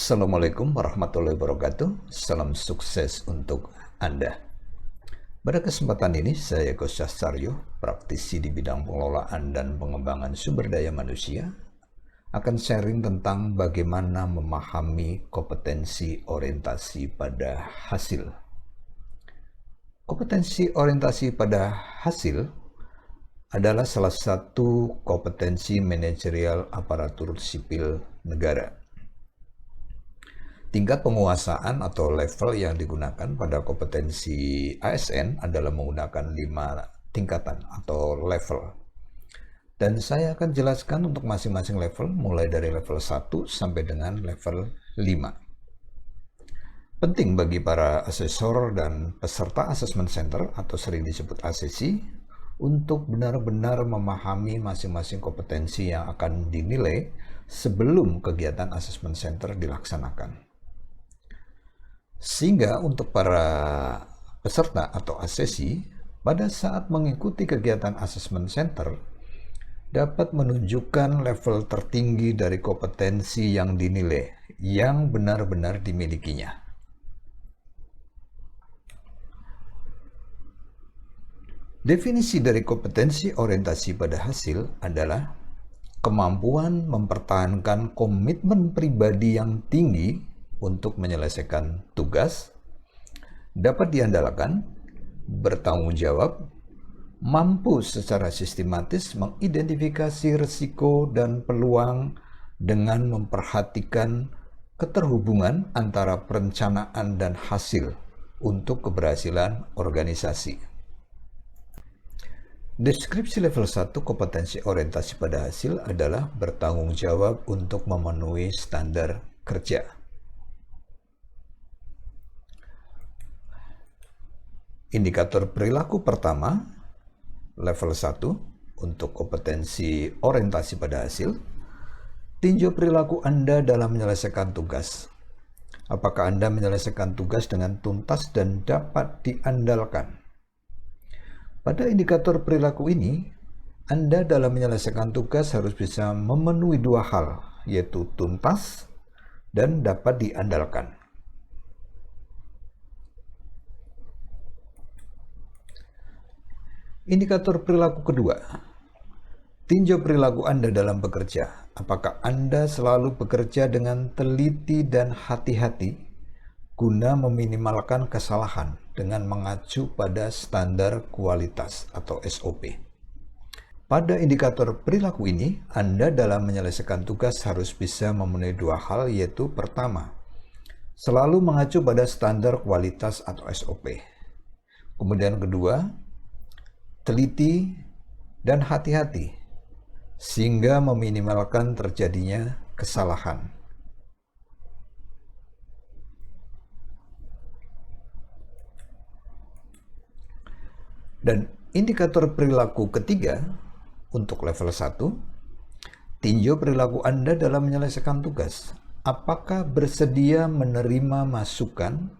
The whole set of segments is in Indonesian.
Assalamualaikum warahmatullahi wabarakatuh. Salam sukses untuk Anda. Pada kesempatan ini, saya Eko Sasaryo, praktisi di bidang pengelolaan dan pengembangan sumber daya manusia, akan sharing tentang bagaimana memahami kompetensi orientasi pada hasil. Kompetensi orientasi pada hasil adalah salah satu kompetensi manajerial aparatur sipil negara. Tingkat penguasaan atau level yang digunakan pada kompetensi ASN adalah menggunakan 5 tingkatan atau level. Dan saya akan jelaskan untuk masing-masing level mulai dari level 1 sampai dengan level 5. Penting bagi para asesor dan peserta assessment center atau sering disebut ASESI untuk benar-benar memahami masing-masing kompetensi yang akan dinilai sebelum kegiatan assessment center dilaksanakan. Sehingga untuk para peserta atau ASESI pada saat mengikuti kegiatan assessment center dapat menunjukkan level tertinggi dari kompetensi yang dinilai yang benar-benar dimilikinya. Definisi dari kompetensi orientasi pada hasil adalah kemampuan mempertahankan komitmen pribadi yang tinggi untuk menyelesaikan tugas, dapat diandalkan, bertanggung jawab, mampu secara sistematis mengidentifikasi risiko dan peluang dengan memperhatikan keterhubungan antara perencanaan dan hasil untuk keberhasilan organisasi. Deskripsi level 1 kompetensi orientasi pada hasil adalah bertanggung jawab untuk memenuhi standar kerja. Indikator perilaku pertama, level 1, untuk kompetensi orientasi pada hasil, tinjau perilaku Anda dalam menyelesaikan tugas. Apakah Anda menyelesaikan tugas dengan tuntas dan dapat diandalkan? Pada indikator perilaku ini, Anda dalam menyelesaikan tugas harus bisa memenuhi 2 hal, yaitu tuntas dan dapat diandalkan. Indikator perilaku kedua, tinjau perilaku Anda dalam bekerja. Apakah Anda selalu bekerja dengan teliti dan hati-hati guna meminimalkan kesalahan dengan mengacu pada standar kualitas atau SOP. Pada indikator perilaku ini, Anda dalam menyelesaikan tugas harus bisa memenuhi 2 hal, yaitu pertama, selalu mengacu pada standar kualitas atau SOP. Kemudian kedua, teliti dan hati-hati sehingga meminimalkan terjadinya kesalahan. Dan indikator perilaku ketiga untuk level 1, tinjau perilaku Anda dalam menyelesaikan tugas. Apakah bersedia menerima masukan,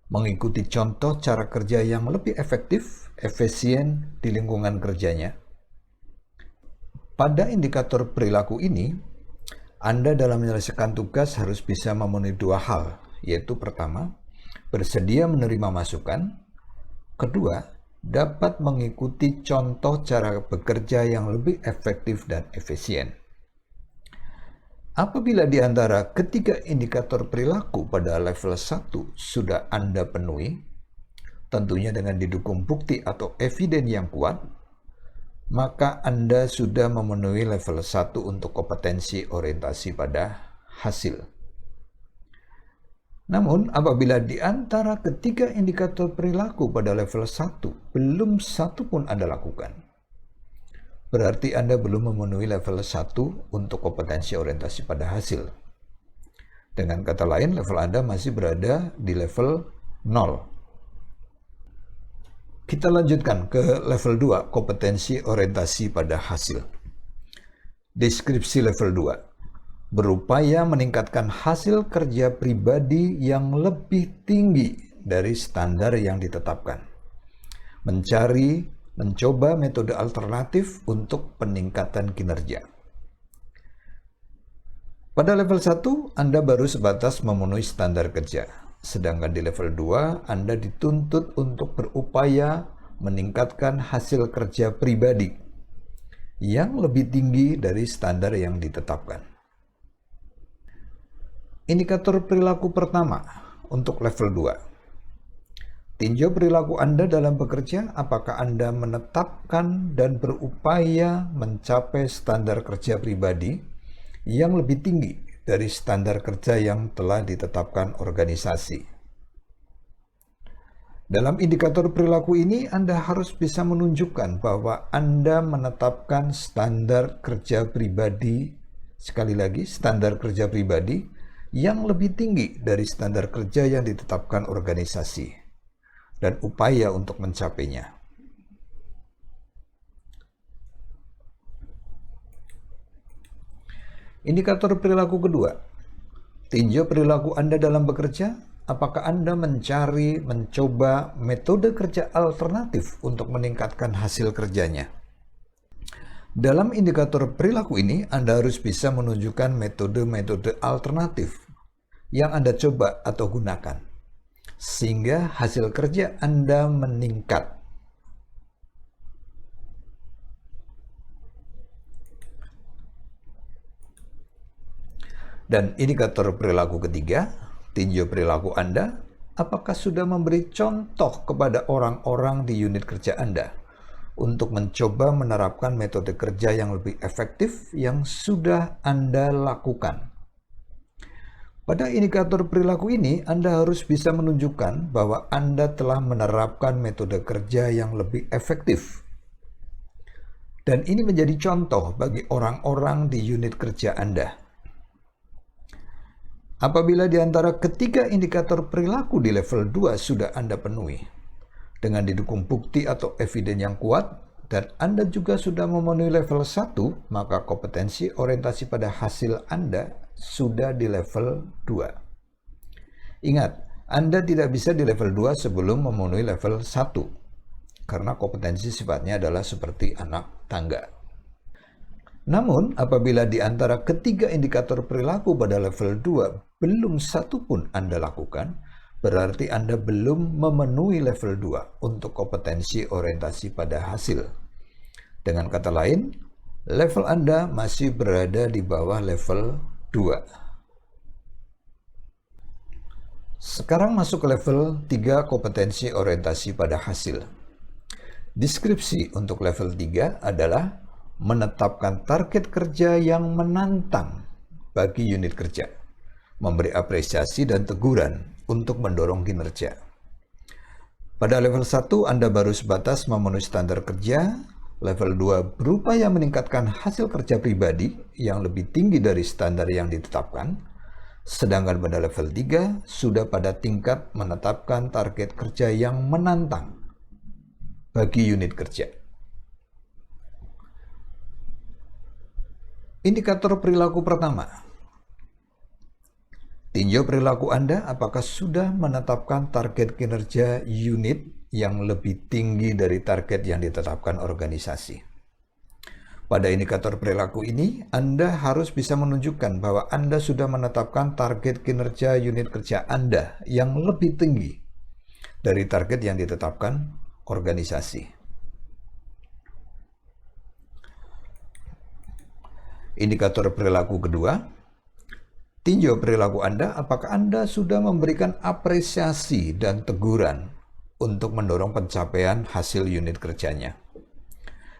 mengikuti contoh cara kerja yang lebih efektif, efisien di lingkungan kerjanya? Pada indikator perilaku ini, Anda dalam menyelesaikan tugas harus bisa memenuhi 2 hal, yaitu pertama, bersedia menerima masukan, kedua, dapat mengikuti contoh cara bekerja yang lebih efektif dan efisien. Apabila di antara ketiga indikator perilaku pada level 1 sudah Anda penuhi, tentunya dengan didukung bukti atau eviden yang kuat, maka Anda sudah memenuhi level 1 untuk kompetensi orientasi pada hasil. Namun, apabila di antara ketiga indikator perilaku pada level 1 belum satu pun Anda lakukan, berarti Anda belum memenuhi level 1 untuk kompetensi orientasi pada hasil. Dengan kata lain, level Anda masih berada di level 0. Kita lanjutkan ke level 2, kompetensi orientasi pada hasil. Deskripsi level 2, berupaya meningkatkan hasil kerja pribadi yang lebih tinggi dari standar yang ditetapkan. Mencoba metode alternatif untuk peningkatan kinerja. Pada level 1, Anda baru sebatas memenuhi standar kerja. Sedangkan di level 2, Anda dituntut untuk berupaya meningkatkan hasil kerja pribadi yang lebih tinggi dari standar yang ditetapkan. Indikator perilaku pertama untuk level 2. Tinjau perilaku Anda dalam bekerja, apakah Anda menetapkan dan berupaya mencapai standar kerja pribadi yang lebih tinggi dari standar kerja yang telah ditetapkan organisasi. Dalam indikator perilaku ini, Anda harus bisa menunjukkan bahwa Anda menetapkan standar kerja pribadi, sekali lagi, standar kerja pribadi yang lebih tinggi dari standar kerja yang ditetapkan organisasi, dan upaya untuk mencapainya. Indikator perilaku kedua. Tinjau perilaku Anda dalam bekerja, apakah Anda mencoba metode kerja alternatif untuk meningkatkan hasil kerjanya. Dalam indikator perilaku ini, Anda harus bisa menunjukkan metode-metode alternatif yang Anda coba atau gunakan, sehingga hasil kerja Anda meningkat. Dan indikator perilaku ketiga, tinjau perilaku Anda, apakah sudah memberi contoh kepada orang-orang di unit kerja Anda untuk mencoba menerapkan metode kerja yang lebih efektif yang sudah Anda lakukan. Pada indikator perilaku ini, Anda harus bisa menunjukkan bahwa Anda telah menerapkan metode kerja yang lebih efektif. Dan ini menjadi contoh bagi orang-orang di unit kerja Anda. Apabila di antara ketiga indikator perilaku di level 2 sudah Anda penuhi, dengan didukung bukti atau eviden yang kuat, dan Anda juga sudah memenuhi level 1, maka kompetensi orientasi pada hasil Anda sudah di level 2. Ingat, Anda tidak bisa di level 2 sebelum memenuhi level 1, karena kompetensi sifatnya adalah seperti anak tangga. Namun, apabila di antara ketiga indikator perilaku pada level 2 belum satu pun Anda lakukan, berarti Anda belum memenuhi level 2 untuk kompetensi orientasi pada hasil. Dengan kata lain, level Anda masih berada di bawah level 2. Sekarang masuk ke level 3 kompetensi orientasi pada hasil. Deskripsi untuk level 3 adalah menetapkan target kerja yang menantang bagi unit kerja, memberi apresiasi dan teguran untuk mendorong kinerja. Pada level 1, Anda baru sebatas memenuhi standar kerja. Level 2 berupaya meningkatkan hasil kerja pribadi yang lebih tinggi dari standar yang ditetapkan. Sedangkan pada level 3, sudah pada tingkat menetapkan target kerja yang menantang bagi unit kerja. Indikator perilaku pertama. Tinjau perilaku Anda apakah sudah menetapkan target kinerja unit yang lebih tinggi dari target yang ditetapkan organisasi. Pada indikator perilaku ini, Anda harus bisa menunjukkan bahwa Anda sudah menetapkan target kinerja unit kerja Anda yang lebih tinggi dari target yang ditetapkan organisasi. Indikator perilaku kedua, tinjau perilaku Anda apakah Anda sudah memberikan apresiasi dan teguran untuk mendorong pencapaian hasil unit kerjanya.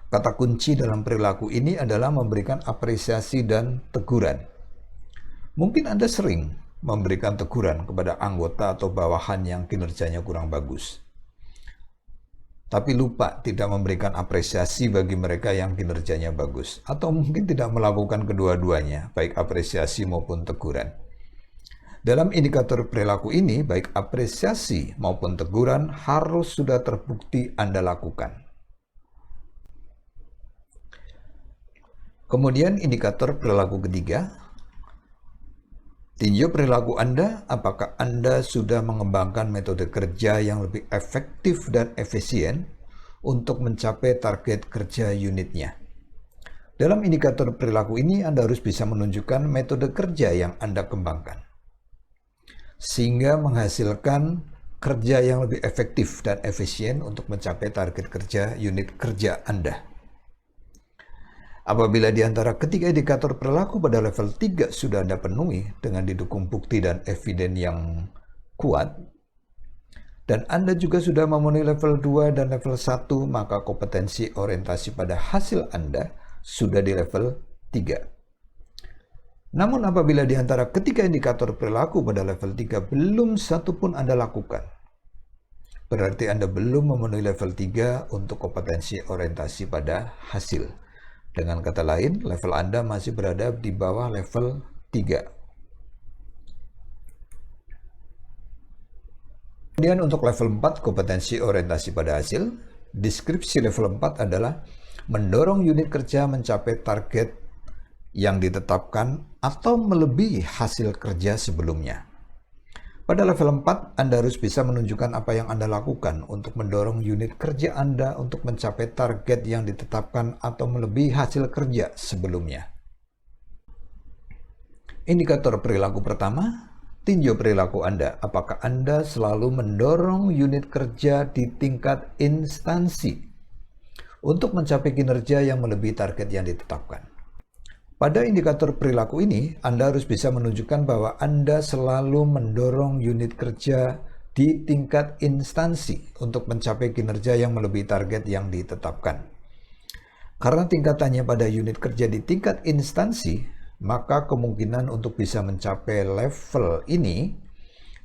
Kata kunci dalam perilaku ini adalah memberikan apresiasi dan teguran. Mungkin Anda sering memberikan teguran kepada anggota atau bawahan yang kinerjanya kurang bagus, tapi lupa tidak memberikan apresiasi bagi mereka yang kinerjanya bagus, atau mungkin tidak melakukan kedua-duanya, baik apresiasi maupun teguran. Dalam indikator perilaku ini, baik apresiasi maupun teguran harus sudah terbukti Anda lakukan. Kemudian indikator perilaku ketiga, tinjau perilaku Anda, apakah Anda sudah mengembangkan metode kerja yang lebih efektif dan efisien untuk mencapai target kerja unitnya. Dalam indikator perilaku ini, Anda harus bisa menunjukkan metode kerja yang Anda kembangkan, sehingga menghasilkan kerja yang lebih efektif dan efisien untuk mencapai target kerja unit kerja Anda. Apabila di antara ketiga indikator perilaku pada level 3 sudah Anda penuhi dengan didukung bukti dan eviden yang kuat, dan Anda juga sudah memenuhi level 2 dan level 1, maka kompetensi orientasi pada hasil Anda sudah di level 3. Namun apabila di antara ketiga indikator perilaku pada level 3 belum satu pun Anda lakukan, berarti Anda belum memenuhi level 3 untuk kompetensi orientasi pada hasil. Dengan kata lain, level Anda masih berada di bawah level 3. Kemudian untuk level 4, kompetensi orientasi pada hasil, deskripsi level 4 adalah mendorong unit kerja mencapai target yang ditetapkan atau melebihi hasil kerja sebelumnya. Pada level 4, Anda harus bisa menunjukkan apa yang Anda lakukan untuk mendorong unit kerja Anda untuk mencapai target yang ditetapkan atau melebihi hasil kerja sebelumnya. Indikator perilaku pertama, tinjau perilaku Anda. Apakah Anda selalu mendorong unit kerja di tingkat instansi untuk mencapai kinerja yang melebihi target yang ditetapkan? Pada indikator perilaku ini, Anda harus bisa menunjukkan bahwa Anda selalu mendorong unit kerja di tingkat instansi untuk mencapai kinerja yang melebihi target yang ditetapkan. Karena tingkatannya pada unit kerja di tingkat instansi, maka kemungkinan untuk bisa mencapai level ini,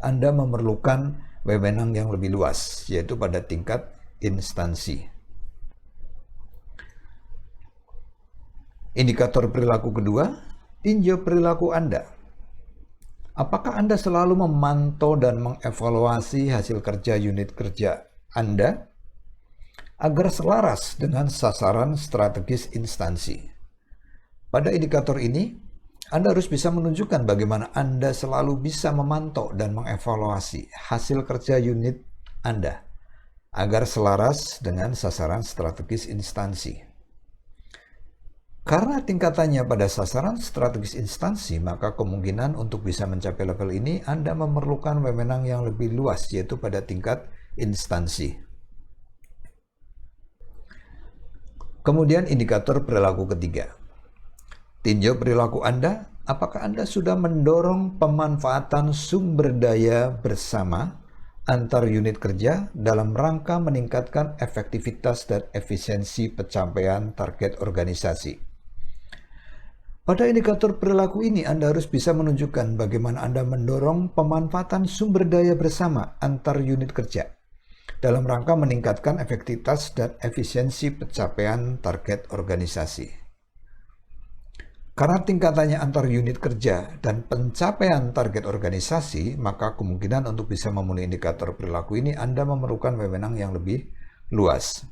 Anda memerlukan wewenang yang lebih luas, yaitu pada tingkat instansi. Indikator perilaku kedua, tinjau perilaku Anda. Apakah Anda selalu memantau dan mengevaluasi hasil kerja unit kerja Anda agar selaras dengan sasaran strategis instansi? Pada indikator ini, Anda harus bisa menunjukkan bagaimana Anda selalu bisa memantau dan mengevaluasi hasil kerja unit Anda agar selaras dengan sasaran strategis instansi. Karena tingkatannya pada sasaran strategis instansi, maka kemungkinan untuk bisa mencapai level ini Anda memerlukan wewenang yang lebih luas, yaitu pada tingkat instansi. Kemudian indikator perilaku ketiga. Tinjau perilaku Anda, apakah Anda sudah mendorong pemanfaatan sumber daya bersama antar unit kerja dalam rangka meningkatkan efektivitas dan efisiensi pencapaian target organisasi? Pada indikator perilaku ini, Anda harus bisa menunjukkan bagaimana Anda mendorong pemanfaatan sumber daya bersama antar unit kerja dalam rangka meningkatkan efektivitas dan efisiensi pencapaian target organisasi. Karena tingkatannya antar unit kerja dan pencapaian target organisasi, maka kemungkinan untuk bisa memenuhi indikator perilaku ini Anda memerlukan wewenang yang lebih luas.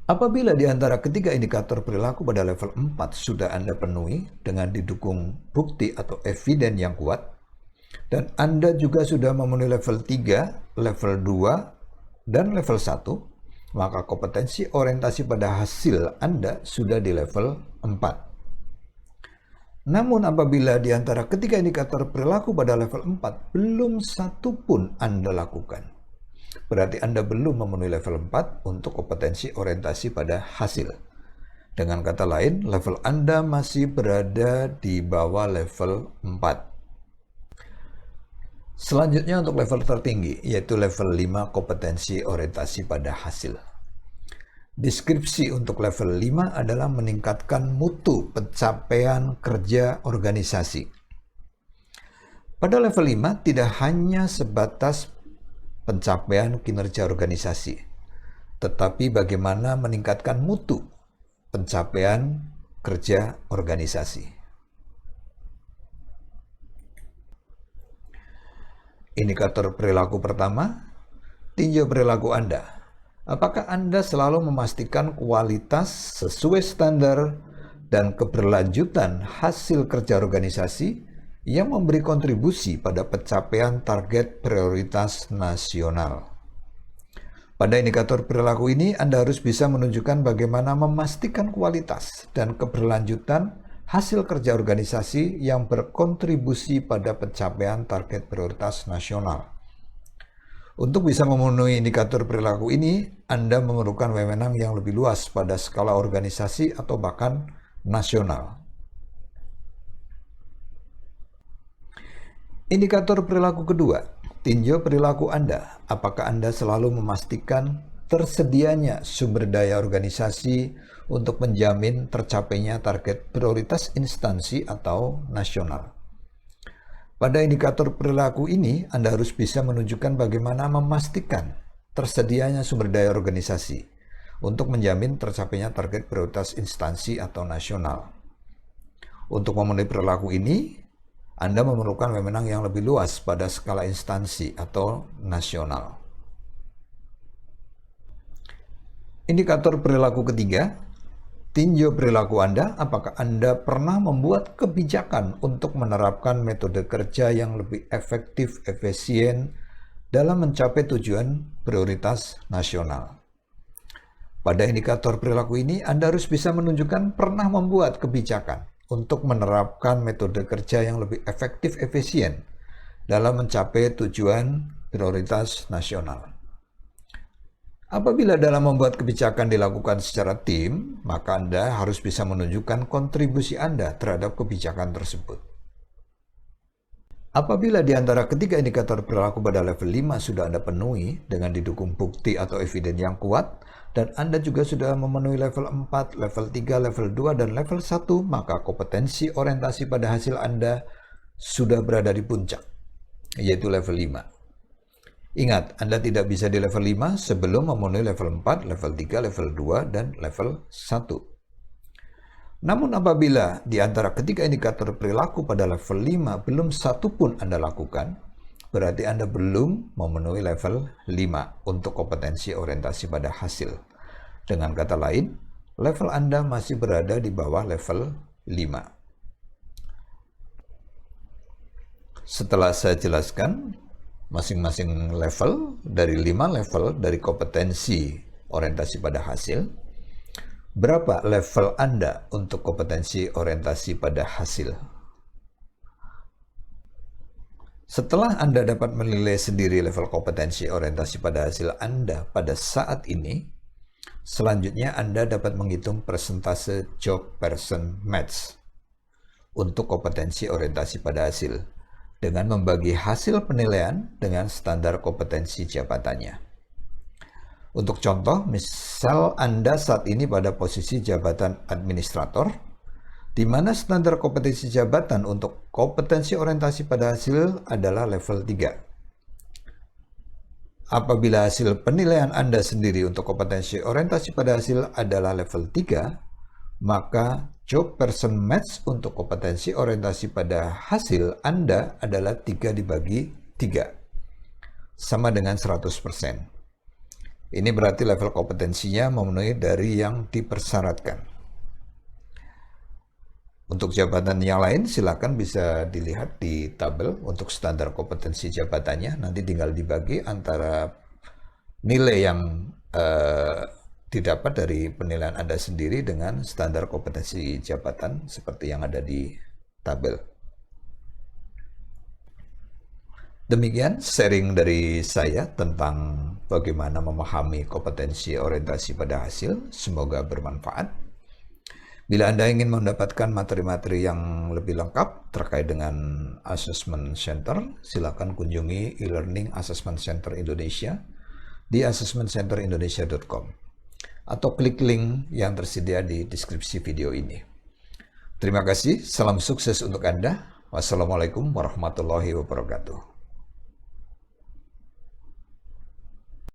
Apabila di antara ketiga indikator perilaku pada level 4 sudah Anda penuhi dengan didukung bukti atau eviden yang kuat, dan Anda juga sudah memenuhi level 3, level 2, dan level 1, maka kompetensi orientasi pada hasil Anda sudah di level 4. Namun apabila di antara ketiga indikator perilaku pada level 4 belum satu pun Anda lakukan, berarti Anda belum memenuhi level 4 untuk kompetensi orientasi pada hasil. Dengan kata lain, level Anda masih berada di bawah level 4. Selanjutnya untuk level tertinggi, yaitu level 5 kompetensi orientasi pada hasil. Deskripsi untuk level 5 adalah meningkatkan mutu pencapaian kerja organisasi. Pada level 5 tidak hanya sebatas pencapaian kinerja organisasi, tetapi bagaimana meningkatkan mutu pencapaian kerja organisasi. Indikator perilaku pertama, tinjau perilaku Anda. Apakah Anda selalu memastikan kualitas sesuai standar dan keberlanjutan hasil kerja organisasi yang memberi kontribusi pada pencapaian target prioritas nasional? Pada indikator perilaku ini, Anda harus bisa menunjukkan bagaimana memastikan kualitas dan keberlanjutan hasil kerja organisasi yang berkontribusi pada pencapaian target prioritas nasional. Untuk bisa memenuhi indikator perilaku ini, Anda memerlukan wewenang yang lebih luas pada skala organisasi atau bahkan nasional. Indikator perilaku kedua, tinjau perilaku Anda. Apakah Anda selalu memastikan tersedianya sumber daya organisasi untuk menjamin tercapainya target prioritas instansi atau nasional? Pada indikator perilaku ini, Anda harus bisa menunjukkan bagaimana memastikan tersedianya sumber daya organisasi untuk menjamin tercapainya target prioritas instansi atau nasional. Untuk memenuhi perilaku ini, Anda memerlukan wewenang yang lebih luas pada skala instansi atau nasional. Indikator perilaku ketiga, tinjau perilaku Anda, apakah Anda pernah membuat kebijakan untuk menerapkan metode kerja yang lebih efektif, efisien dalam mencapai tujuan prioritas nasional. Pada indikator perilaku ini, Anda harus bisa menunjukkan pernah membuat kebijakan untuk menerapkan metode kerja yang lebih efektif, efisien dalam mencapai tujuan prioritas nasional. Apabila dalam membuat kebijakan dilakukan secara tim, maka Anda harus bisa menunjukkan kontribusi Anda terhadap kebijakan tersebut. Apabila di antara ketiga indikator perilaku pada level 5 sudah Anda penuhi dengan didukung bukti atau eviden yang kuat, dan Anda juga sudah memenuhi level 4, level 3, level 2, dan level 1, maka kompetensi orientasi pada hasil Anda sudah berada di puncak, yaitu level 5. Ingat, Anda tidak bisa di level 5 sebelum memenuhi level 4, level 3, level 2, dan level 1. Namun apabila di antara ketiga indikator perilaku pada level 5 belum satu pun Anda lakukan, berarti Anda belum memenuhi level 5 untuk kompetensi orientasi pada hasil. Dengan kata lain, level Anda masih berada di bawah level 5. Setelah saya jelaskan masing-masing level dari 5 level dari kompetensi orientasi pada hasil, berapa level Anda untuk kompetensi orientasi pada hasil? Setelah Anda dapat menilai sendiri level kompetensi orientasi pada hasil Anda pada saat ini, selanjutnya Anda dapat menghitung persentase job person match untuk kompetensi orientasi pada hasil dengan membagi hasil penilaian dengan standar kompetensi jabatannya. Untuk contoh, misal Anda saat ini pada posisi jabatan administrator, di mana standar kompetensi jabatan untuk kompetensi orientasi pada hasil adalah level 3. Apabila hasil penilaian Anda sendiri untuk kompetensi orientasi pada hasil adalah level 3, maka job person match untuk kompetensi orientasi pada hasil Anda adalah 3 dibagi 3, sama dengan 100%. Ini berarti level kompetensinya memenuhi dari yang dipersyaratkan. Untuk jabatan yang lain silakan bisa dilihat di tabel untuk standar kompetensi jabatannya. Nanti tinggal dibagi antara nilai yang didapat dari penilaian Anda sendiri dengan standar kompetensi jabatan seperti yang ada di tabel. Demikian sharing dari saya tentang bagaimana memahami kompetensi orientasi pada hasil. Semoga bermanfaat. Bila Anda ingin mendapatkan materi-materi yang lebih lengkap terkait dengan Assessment Center, silakan kunjungi e-learning Assessment Center Indonesia di assessmentcenterindonesia.com. atau klik link yang tersedia di deskripsi video ini. Terima kasih, salam sukses untuk Anda. Wassalamualaikum warahmatullahi wabarakatuh.